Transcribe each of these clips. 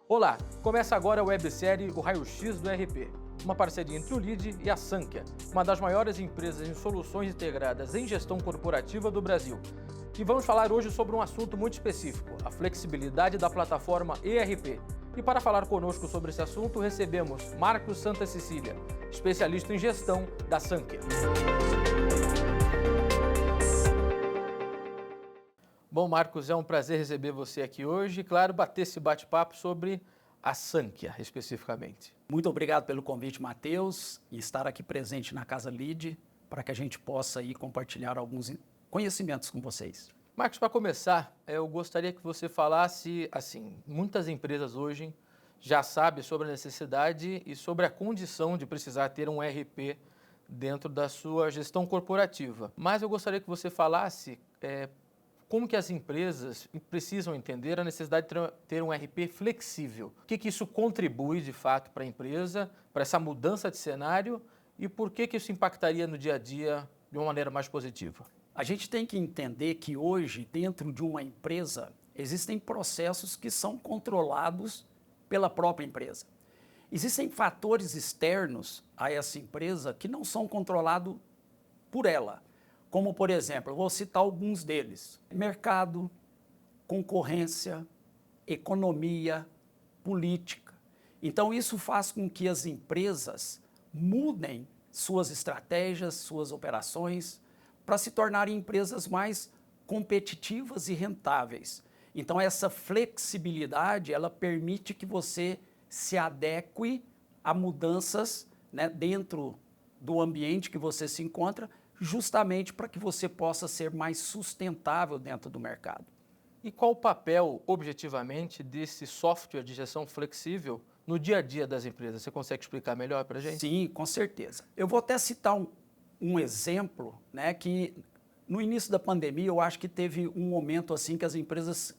Olá, começa agora a websérie O Raio-X do RP, uma parceria entre o LIDE e a Sankhya, uma das maiores empresas em soluções integradas em gestão corporativa do Brasil. E vamos falar hoje sobre um assunto muito específico, a flexibilidade da plataforma ERP. E para falar conosco sobre esse assunto, recebemos Marcos Santa Cecília, especialista em gestão da Sankhya. Bom, Marcos, é um prazer receber você aqui hoje e, claro, bater esse bate-papo sobre a Sankhya, especificamente. Muito obrigado pelo convite, Matheus, e estar aqui presente na Casa LIDE para que a gente possa aí compartilhar alguns conhecimentos com vocês. Marcos, para começar, eu gostaria que você falasse, assim, muitas empresas hoje já sabem sobre a necessidade e sobre a condição de precisar ter um ERP dentro da sua gestão corporativa. Mas eu gostaria que você falasse como que as empresas precisam entender a necessidade de ter um ERP flexível. O que isso contribui, de fato, para a empresa, para essa mudança de cenário e por que isso impactaria no dia a dia de uma maneira mais positiva? A gente tem que entender que hoje, dentro de uma empresa, existem processos que são controlados pela própria empresa. Existem fatores externos a essa empresa que não são controlados por ela. Como, por exemplo, eu vou citar alguns deles: mercado, concorrência, economia, política. Então, isso faz com que as empresas mudem suas estratégias, suas operações, para se tornarem empresas mais competitivas e rentáveis. Então, essa flexibilidade, ela permite que você se adeque a mudanças, né, dentro do ambiente que você se encontra, justamente para que você possa ser mais sustentável dentro do mercado. E qual o papel, objetivamente, desse software de gestão flexível no dia a dia das empresas? Você consegue explicar melhor para a gente? Sim, com certeza. Eu vou até citar um exemplo, né, que no início da pandemia eu acho que teve um momento assim que as empresas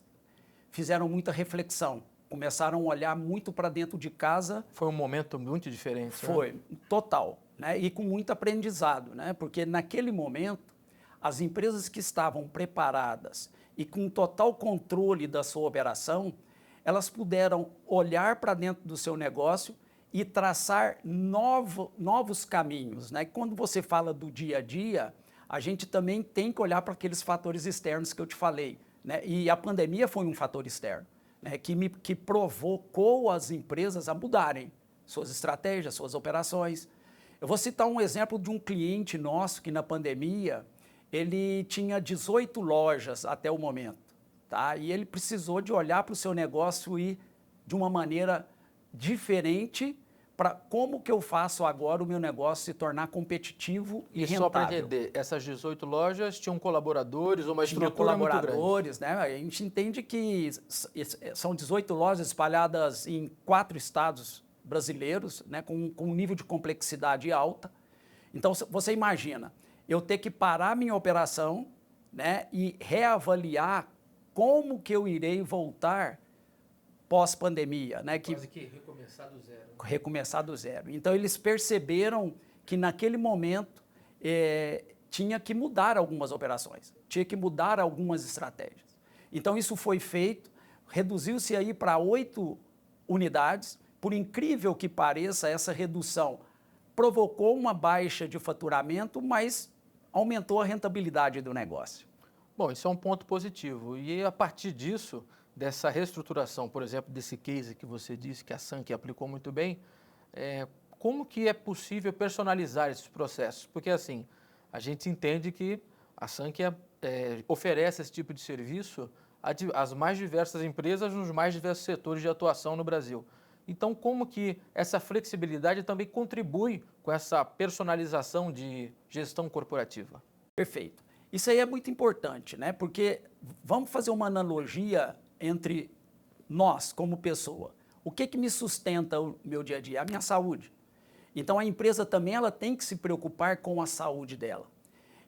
fizeram muita reflexão, começaram a olhar muito para dentro de casa. Foi um momento muito diferente. Foi, né? Total. Né, e com muito aprendizado, né, porque naquele momento as empresas que estavam preparadas e com total controle da sua operação, elas puderam olhar para dentro do seu negócio e traçar novos caminhos. Né? Quando você fala do dia a dia, a gente também tem que olhar para aqueles fatores externos que eu te falei. Né? E a pandemia foi um fator externo, né, que provocou as empresas a mudarem suas estratégias, suas operações. Eu vou citar um exemplo de um cliente nosso que na pandemia ele tinha 18 lojas até o momento, tá? E ele precisou de olhar para o seu negócio e de uma maneira diferente para como que eu faço agora o meu negócio se tornar competitivo e rentável. Só para entender, essas 18 lojas tinham colaboradores ou uma estrutura colaboradores, muito grande? Né? A gente entende que são 18 lojas espalhadas em 4 estados brasileiros, né, com um nível de complexidade alta. Então, você imagina, eu ter que parar minha operação, né, e reavaliar como que eu irei voltar pós-pandemia. Né, Quase que recomeçar do zero. Recomeçar do zero. Então, eles perceberam que naquele momento tinha que mudar algumas operações, tinha que mudar algumas estratégias. Então, isso foi feito, reduziu-se aí para 8 unidades. Por incrível que pareça, essa redução provocou uma baixa de faturamento, mas aumentou a rentabilidade do negócio. Bom, isso é um ponto positivo. E a partir disso, dessa reestruturação, por exemplo, desse case que você disse que a Sankhya aplicou muito bem, como que é possível personalizar esses processos? Porque, assim, a gente entende que a Sankhya oferece esse tipo de serviço às mais diversas empresas nos mais diversos setores de atuação no Brasil. Então, como que essa flexibilidade também contribui com essa personalização de gestão corporativa? Perfeito. Isso aí é muito importante, né? Porque vamos fazer uma analogia entre nós como pessoa. O que me sustenta o meu dia a dia? A minha saúde. Então, a empresa também ela tem que se preocupar com a saúde dela.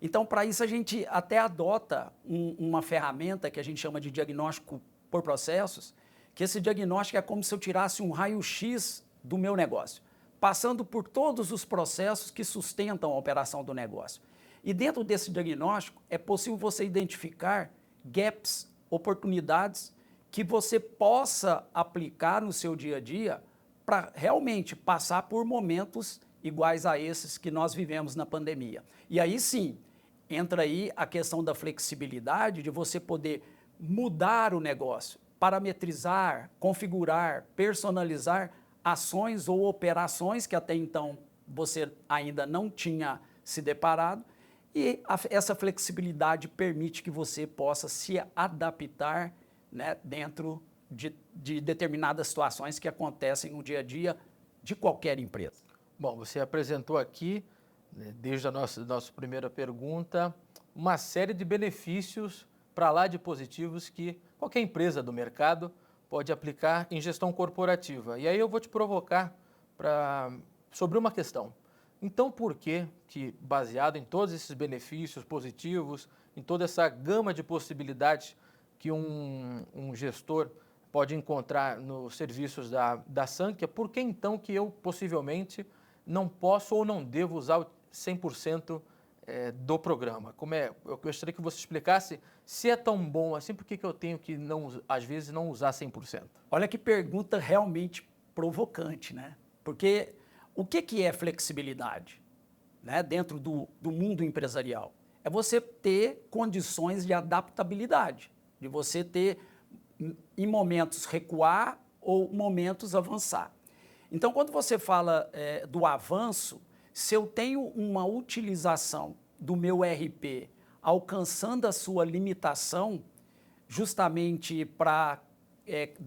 Então, para isso, a gente até adota uma ferramenta que a gente chama de diagnóstico por processos, que esse diagnóstico é como se eu tirasse um raio-x do meu negócio, passando por todos os processos que sustentam a operação do negócio. E dentro desse diagnóstico é possível você identificar gaps, oportunidades que você possa aplicar no seu dia a dia para realmente passar por momentos iguais a esses que nós vivemos na pandemia. E aí sim, entra aí a questão da flexibilidade, de você poder mudar o negócio, parametrizar, configurar, personalizar ações ou operações que até então você ainda não tinha se deparado, e essa flexibilidade permite que você possa se adaptar, né, dentro de determinadas situações que acontecem no dia a dia de qualquer empresa. Bom, você apresentou aqui, né, desde a nossa primeira pergunta, uma série de benefícios para lá de positivos que qualquer empresa do mercado pode aplicar em gestão corporativa. E aí eu vou te provocar sobre uma questão. Então, por que, baseado em todos esses benefícios positivos, em toda essa gama de possibilidades que um gestor pode encontrar nos serviços da Sankhya, por que então que eu possivelmente não posso ou não devo usar 100% do programa? Eu gostaria que você explicasse se é tão bom assim, por que eu tenho que, às vezes, não usar 100%? Olha que pergunta realmente provocante, né? Porque o que é flexibilidade, né, dentro do mundo empresarial? É você ter condições de adaptabilidade, de você ter, em momentos, recuar ou momentos avançar. Então, quando você fala do avanço, se eu tenho uma utilização do meu RP alcançando a sua limitação, justamente para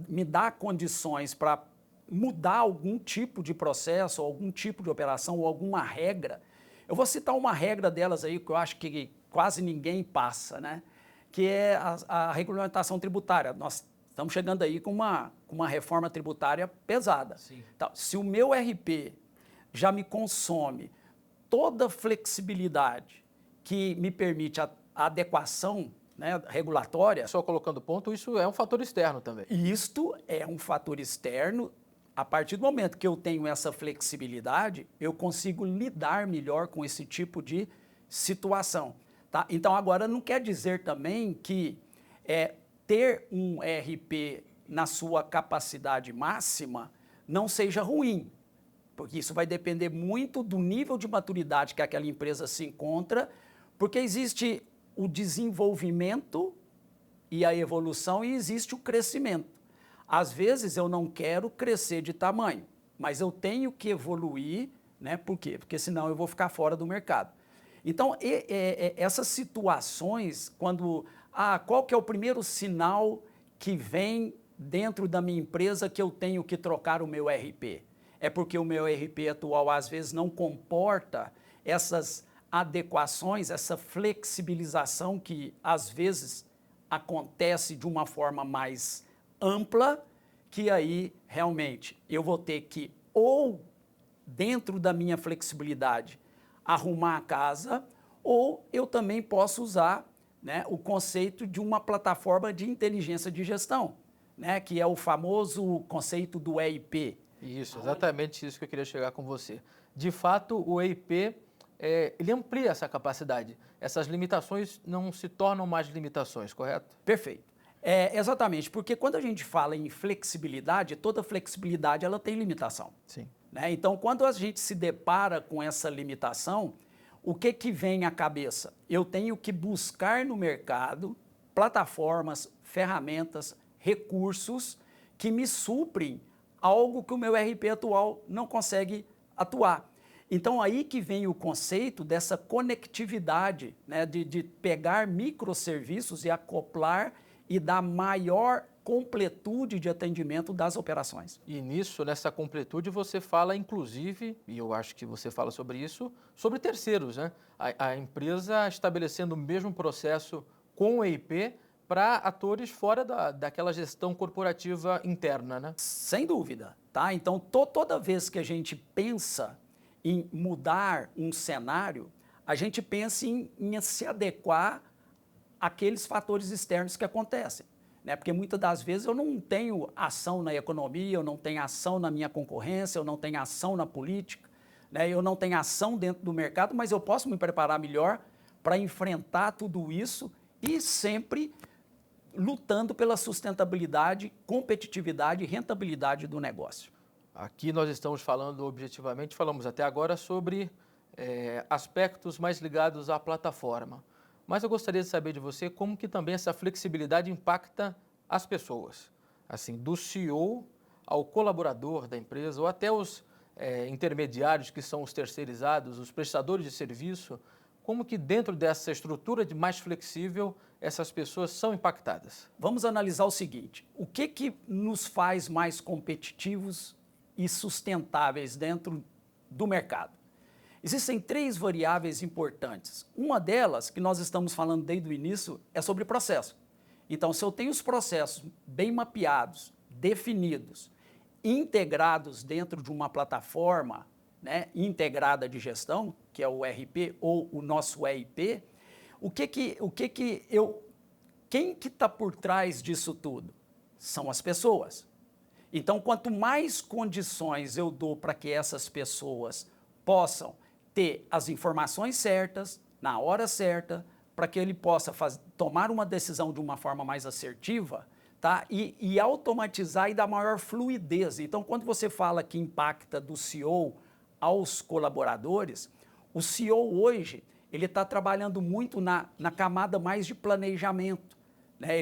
me dar condições para mudar algum tipo de processo, ou algum tipo de operação, ou alguma regra. Eu vou citar uma regra delas aí que eu acho que quase ninguém passa, né? Que é a regulamentação tributária. Nós estamos chegando aí com uma reforma tributária pesada. Sim. Então, se o meu RP já me consome toda a flexibilidade que me permite a adequação, né, regulatória... Só colocando ponto, isso é um fator externo também. Isto é um fator externo. A partir do momento que eu tenho essa flexibilidade, eu consigo lidar melhor com esse tipo de situação. Tá? Então, agora, não quer dizer também que ter um RP na sua capacidade máxima não seja ruim, porque isso vai depender muito do nível de maturidade que aquela empresa se encontra, porque existe o desenvolvimento e a evolução e existe o crescimento. Às vezes eu não quero crescer de tamanho, mas eu tenho que evoluir, né? Por quê? Porque senão eu vou ficar fora do mercado. Então, essas situações, qual que é o primeiro sinal que vem dentro da minha empresa que eu tenho que trocar o meu RP? É porque o meu RP atual, às vezes, não comporta essas adequações, essa flexibilização que, às vezes, acontece de uma forma mais ampla, que aí, realmente, eu vou ter que, ou, dentro da minha flexibilidade, arrumar a casa, ou eu também posso usar, né, o conceito de uma plataforma de inteligência de gestão, né, que é o famoso conceito do EIP. Isso, exatamente isso que eu queria chegar com você. De fato, o EIP, ele amplia essa capacidade. Essas limitações não se tornam mais limitações, correto? Perfeito. Exatamente, porque quando a gente fala em flexibilidade, toda flexibilidade ela tem limitação. Sim. Né? Então, quando a gente se depara com essa limitação, o que vem à cabeça? Eu tenho que buscar no mercado plataformas, ferramentas, recursos que me suprem algo que o meu RP atual não consegue atuar. Então, aí que vem o conceito dessa conectividade, né, de pegar microserviços e acoplar e dar maior completude de atendimento das operações. E nisso, nessa completude, você fala, inclusive, e eu acho que você fala sobre isso, sobre terceiros, né? A empresa estabelecendo o mesmo processo com o EIP para atores fora daquela gestão corporativa interna, né? Sem dúvida, tá? Então, toda vez que a gente pensa em mudar um cenário, a gente pensa em se adequar àqueles fatores externos que acontecem, né? Porque muitas das vezes eu não tenho ação na economia, eu não tenho ação na minha concorrência, eu não tenho ação na política, né? Eu não tenho ação dentro do mercado, mas eu posso me preparar melhor para enfrentar tudo isso e sempre lutando pela sustentabilidade, competitividade e rentabilidade do negócio. Aqui nós estamos falando objetivamente, falamos até agora sobre aspectos mais ligados à plataforma. Mas eu gostaria de saber de você como que também essa flexibilidade impacta as pessoas. Assim, do CEO ao colaborador da empresa ou até os intermediários que são os terceirizados, os prestadores de serviço, como que dentro dessa estrutura de mais flexível essas pessoas são impactadas? Vamos analisar o seguinte, o que nos faz mais competitivos e sustentáveis dentro do mercado? Existem 3 variáveis importantes. Uma delas, que nós estamos falando desde o início, é sobre processo. Então, se eu tenho os processos bem mapeados, definidos, integrados dentro de uma plataforma, né, integrada de gestão, que é o ERP ou o nosso EIP, quem que está por trás disso tudo? São as pessoas. Então, quanto mais condições eu dou para que essas pessoas possam ter as informações certas, na hora certa, para que ele possa tomar uma decisão de uma forma mais assertiva, tá? E automatizar e dar maior fluidez. Então, quando você fala que impacta do CEO aos colaboradores, o CEO hoje, ele está trabalhando muito na camada mais de planejamento, né?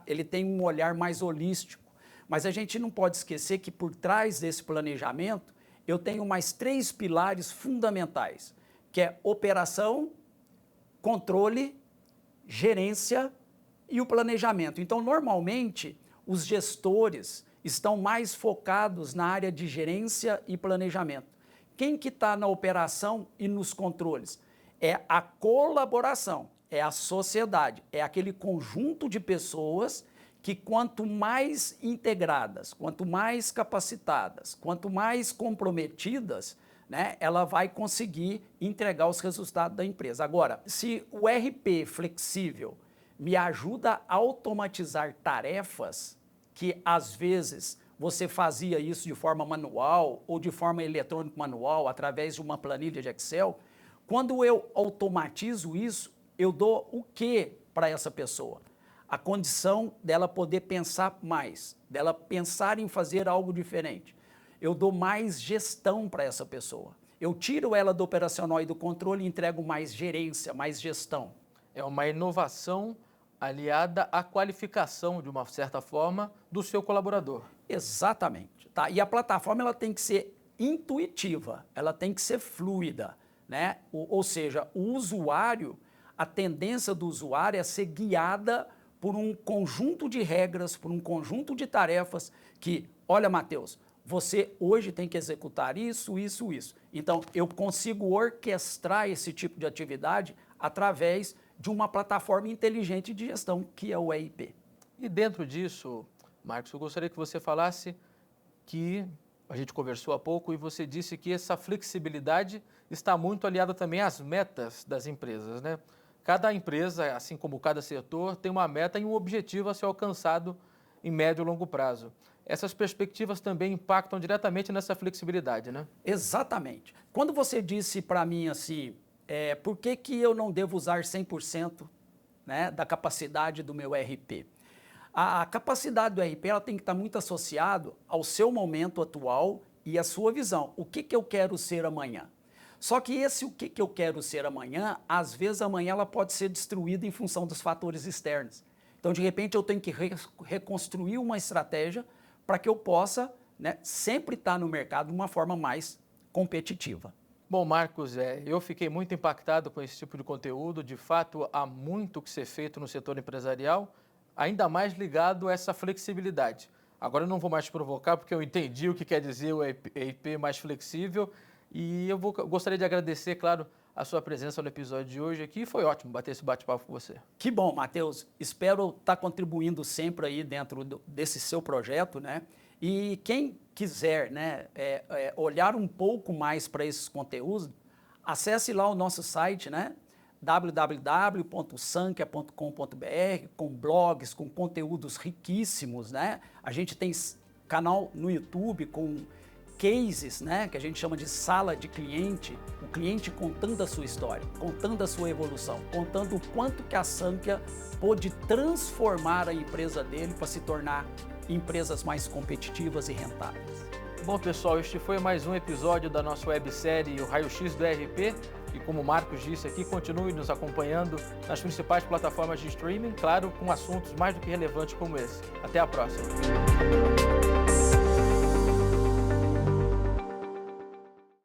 Ele tem um olhar mais holístico, mas a gente não pode esquecer que por trás desse planejamento, eu tenho mais 3 pilares fundamentais, que é operação, controle, gerência e o planejamento. Então, normalmente, os gestores estão mais focados na área de gerência e planejamento. Quem que está na operação e nos controles? É a colaboração, é a sociedade, é aquele conjunto de pessoas que quanto mais integradas, quanto mais capacitadas, quanto mais comprometidas, né, ela vai conseguir entregar os resultados da empresa. Agora, se o RP flexível me ajuda a automatizar tarefas que às vezes você fazia isso de forma manual ou de forma eletrônica manual, através de uma planilha de Excel, quando eu automatizo isso, eu dou o que para essa pessoa? A condição dela poder pensar mais, dela pensar em fazer algo diferente. Eu dou mais gestão para essa pessoa. Eu tiro ela do operacional e do controle e entrego mais gerência, mais gestão. É uma inovação aliada à qualificação, de uma certa forma, do seu colaborador. Exatamente. Tá? E a plataforma ela tem que ser intuitiva, ela tem que ser fluida, né? Ou seja, o usuário, a tendência do usuário é ser guiada por um conjunto de regras, por um conjunto de tarefas que, olha, Matheus, você hoje tem que executar isso, isso, isso. Então, eu consigo orquestrar esse tipo de atividade através de uma plataforma inteligente de gestão, que é o EIP. E dentro disso, Marcos, eu gostaria que você falasse que a gente conversou há pouco e você disse que essa flexibilidade está muito aliada também às metas das empresas, né? Cada empresa, assim como cada setor, tem uma meta e um objetivo a ser alcançado em médio e longo prazo. Essas perspectivas também impactam diretamente nessa flexibilidade, né? Exatamente. Quando você disse para mim assim, por que eu não devo usar 100%, né, da capacidade do meu RP? A capacidade do RP ela tem que estar muito associado ao seu momento atual e à sua visão. O que eu quero ser amanhã? Só que o que eu quero ser amanhã, às vezes amanhã ela pode ser destruída em função dos fatores externos. Então, de repente, eu tenho que reconstruir uma estratégia para que eu possa, né, sempre estar no mercado de uma forma mais competitiva. Bom, Marcos, eu fiquei muito impactado com esse tipo de conteúdo. De fato, há muito que ser feito no setor empresarial, ainda mais ligado a essa flexibilidade. Agora eu não vou mais te provocar, porque eu entendi o que quer dizer o EIP mais flexível. E eu gostaria de agradecer, claro, a sua presença no episódio de hoje aqui. Foi ótimo bater esse bate-papo com você. Que bom, Matheus. Espero estar contribuindo sempre aí dentro desse seu projeto, né? E quem quiser, né, olhar um pouco mais para esses conteúdos, acesse lá o nosso site, né? www.sankia.com.br, com blogs, com conteúdos riquíssimos, né? A gente tem canal no YouTube com cases, né, que a gente chama de sala de cliente, o cliente contando a sua história, contando a sua evolução, contando o quanto que a Sankhya pôde transformar a empresa dele para se tornar empresas mais competitivas e rentáveis. Bom, pessoal, este foi mais um episódio da nossa websérie O Raio-X do ERP. E como o Marcos disse aqui, continue nos acompanhando nas principais plataformas de streaming, claro, com assuntos mais do que relevantes como esse. Até a próxima!